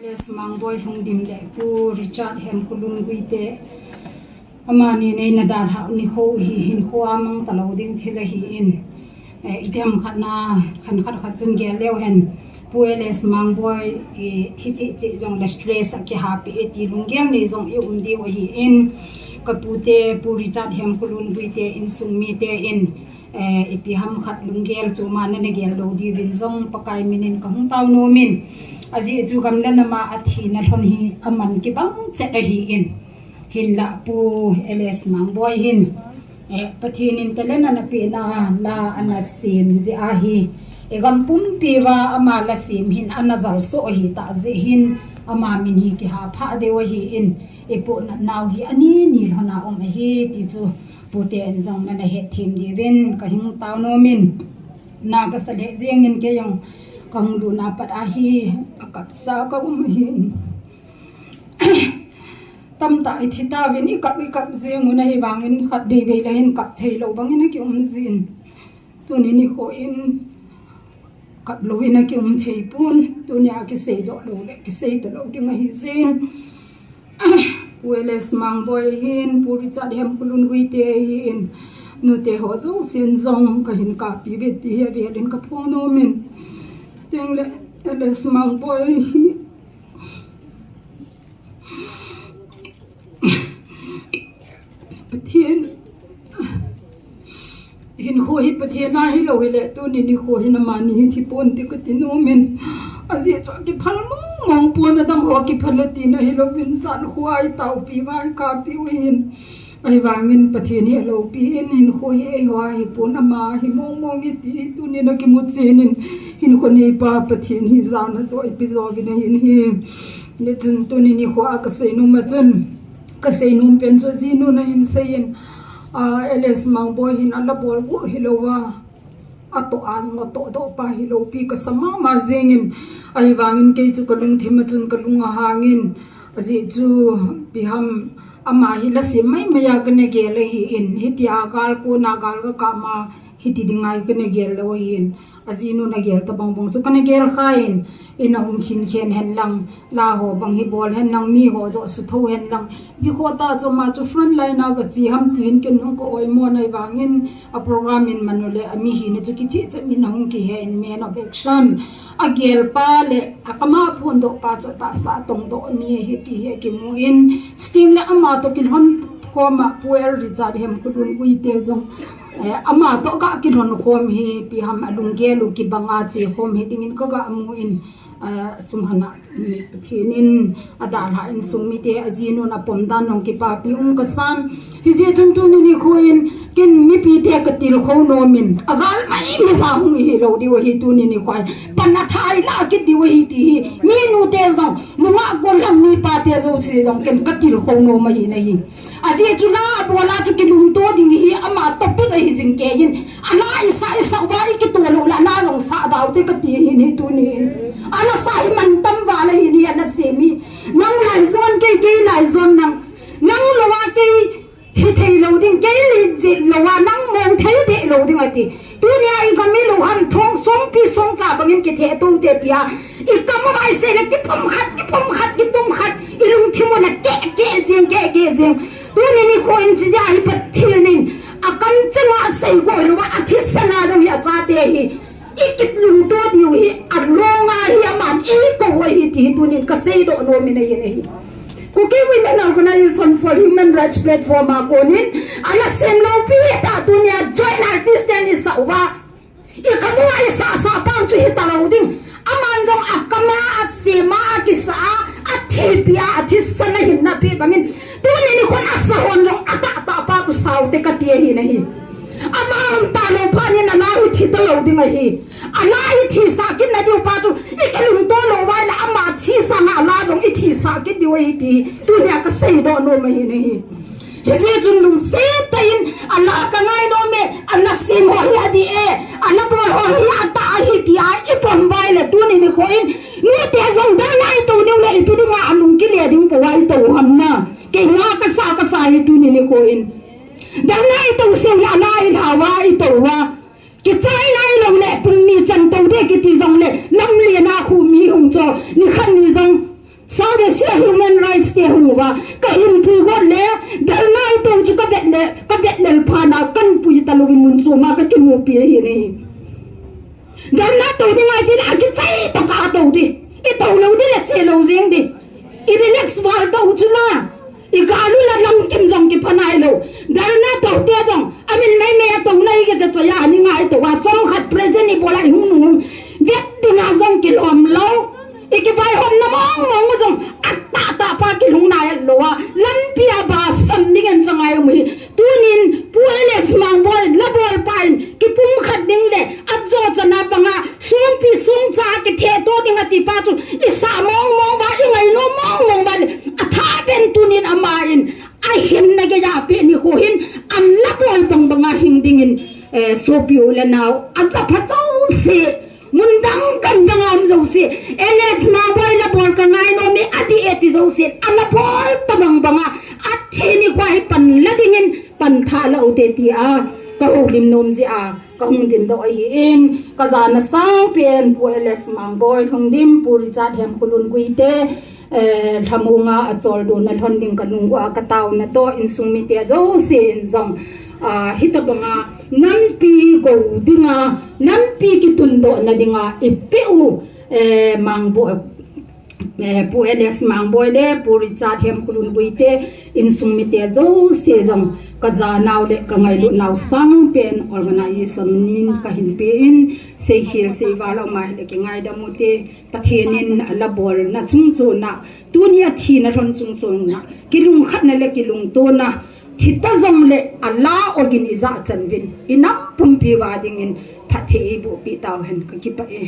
Mangboi hung dim le pu Richard Hemkholun guite amani nei na dar ha ni kho hi hin kho amang talo ding thila hi in idem khana khan khat chun ge lew hen pueles Mangboi thi jong la stress ki ha pe ti lungyam nei jong e undi wa hi in kapute pu Richard Hemkholun guite in sungmi te in ipi ham khat lunggel chu man na gel do di bin jong pakai minin ka hung taw no min aji chu kam la nama athi na thon hi aman ki bang che hi in hin la pu ls Mangboi hin pathin in telena na pi na la ana sim ji a hi egam pum pi wa ama la sim hin anazal so hi ta je hin ama min hi ki ha pha de wa hi in epo na naw hi ani ni hona om hi ti chu pute en jong na he thim di ven ka hing taw no min na ka sale jeng in ke yong kang lu na pat a hi akap sa ka hi tam ta thi ta vin ikap jeng una hi bangin khat be be la hin kap thei lo bangin ki zin tu ni kho in kap lo in ki thei pun tu nya ki sei do lo le ki sei to lo ding hi zin Weles Mangboi hin pu Richard Hemkholun guite hin nu te ho jong sin jong ka hin ka pi be ti he be len ka phono min sting le Weles Mangboi hi patien hin kho hi patien na hi lo le tu ni kho hin ma ni thi pon ti ka ti no min azi cho ki phal mong pon na dang ho ki phalati na hi lo bin san khuai tau pi vai ka pi win ai wangin patien hi lo pi in kho hi wa hi pon ma hi mong hi ti tu ni na ki mu chen hin kho ni pa patien hi za na zo episode na hin hi le chun tu ni kho a ka sei nu ma chun ka sei nu pen cho ji nu na hin sein ls Mangboi hin ala bol go hilowa ato azma to do pa hilo pi ka sama ma zengin ai wangin ke chu kalung thima chun kalunga hangin aji chu biham ama hi la sim mai maya kane gel hi in hitia gal ko na gal ka ma hiti dingai kane gel lo in aji nu na gel ta bang chu kane gel khain ina khin khen hen lang la ho bang hi bol hen nang mi ho zo su tho hen lang bi khota cho ma chu front line na ga chi ham tin ken hong ko oi mo nai wangin a program in manule ami hi ne chu ki chi min hong ki he in man of action a gel pa le akama phon do pa cha ta sa tong do mi hi ti he ki mu in sting le ama to kin hon khoma puel Richard Hemkholun ui te jong ama to ka kin hon khom hi pi ham alung ge lu ki banga chi khom hi dingin ka ga mu in chumhana thinin adal ha in sungmi te ajino na pomdan nong ki pa pi ka san hi je chun tu ni khoin kin mi pi te ka til kho no min agal mai mi sa hung hi lo di wa hi tu ni khoi pana thai la ki di wa hi ti mi nu te zong nu ma ko lam mi pa te zo chi zong ken ka til kho no mai na hi aji chu la bola chu ki lum to ding hi ama topic hi jing ke yin ana isa wa ki to lo la na zong sa daw te ka ti hi ni tu ni ana sai man tam wa la hi ni ana semi nang lai zon ke lai zon nang lo wa ke hi thei lo ding ke li ji lo wa nang mong thei de lo ding ati tu ni ai ka mi lo han thong song pi song cha bangin ke the tu te tia I kam mai se le ki pum khat I lung thi mo na ke jeng tu ni ko in ji ja hi pat thinin akam changa sei go lo wa athi sana jong ya cha te hi ikit lung to diu hi alonga hi aman ko hi ti tu ni ka sei do no mi na hi Cookie Women Organization for Human Rights Platform akonin ala sem lo pi ta tu ni join artist ni sawa ikamu ai sa pa tu hi ta lo ding aman jong akama asema akisa athipia athisana hin na pi bangin tu ni kon asa hon jong ata pa tu sau te ka ti hi na hi amam ta lo pa ni na hu thi ta lo ding hi ala hi thi sa kin na diu pa chu ikelum to lo wa la ama thi sa na la jong I thi sa kin diu hi ti tu ya ka sei do no ma hi ni hi je jun lum se tain ala ka ngai no me ala sim ho hi adi ala bo ho hi ata hi ti ai ipon vai la tu ni khoin ni te jong da nai to ni le pi du nga anung ki le ding bo wai to ham na ke nga ka sa hi tu ni khoin da nai to se la nai la wa I to wa ki chai nai lo le pung ni chan to de ki ti jong le lam le na khu mi hung cho ni khan ni jong wa ka in pui go le dal nai to chu ka vet le pha na kan pui ta lovin mun so ma ka ki mo pi hi ni dal na to di ngai chi la ki chai to ka to di I to lo di le che lo jeng di I relax wa to chu na I ka lu la lam kim jong ki phanai lo dal na to te jong amin mai me to nai ke ka cha ya ni ngai to wa chom khat present ni bola hu nu vet ti na jong ki lom lo iki Vailhun na mong jong ta pa ki lung na lo wa lam pia ba sam ding en changai mu tunin pueles Mangboi la bol pain ki pum khat ding le ajo chana panga sum pi sum cha ki the to ding ati pa chu isa mong ba ingai no mong ba atha ben tunin ama in ai hin na ge ya pe ni ko hin am la bol pang banga hing ding in so pi ule now aja pha chau se mundang kandang am zo se eles Mangboi la bol ka ngai no mi ati eti zo se ama bol tabang banga athi ni kwai pan la dingin pan tha la ute ti a ka ahoulim nom ji a ka hung din do ai in ka zana sang pen pu eles Mangboi hungdim puri chat Hemkholun kuite thamunga achol do na thonding kanung wa ka taw na to in sungmi te zo se in zong hitabanga nampi go dinga nampi kitundo na dinga ipeu Mangboi pu eles Mangboi le puri chat Hemkholun buite in sungmi te zo se jong ka za naw le ka ngai lu naw sang pen organization nin ka hin pe in se hir se wala mai le ki ngai da mute pathianin la bol na chung chu na tunia thi na ron chung chung na kilung khat na le kilung to na thita zom le ala organiza chanbin inap pumpi wading in pathe bu pi taw hen ka ki pa e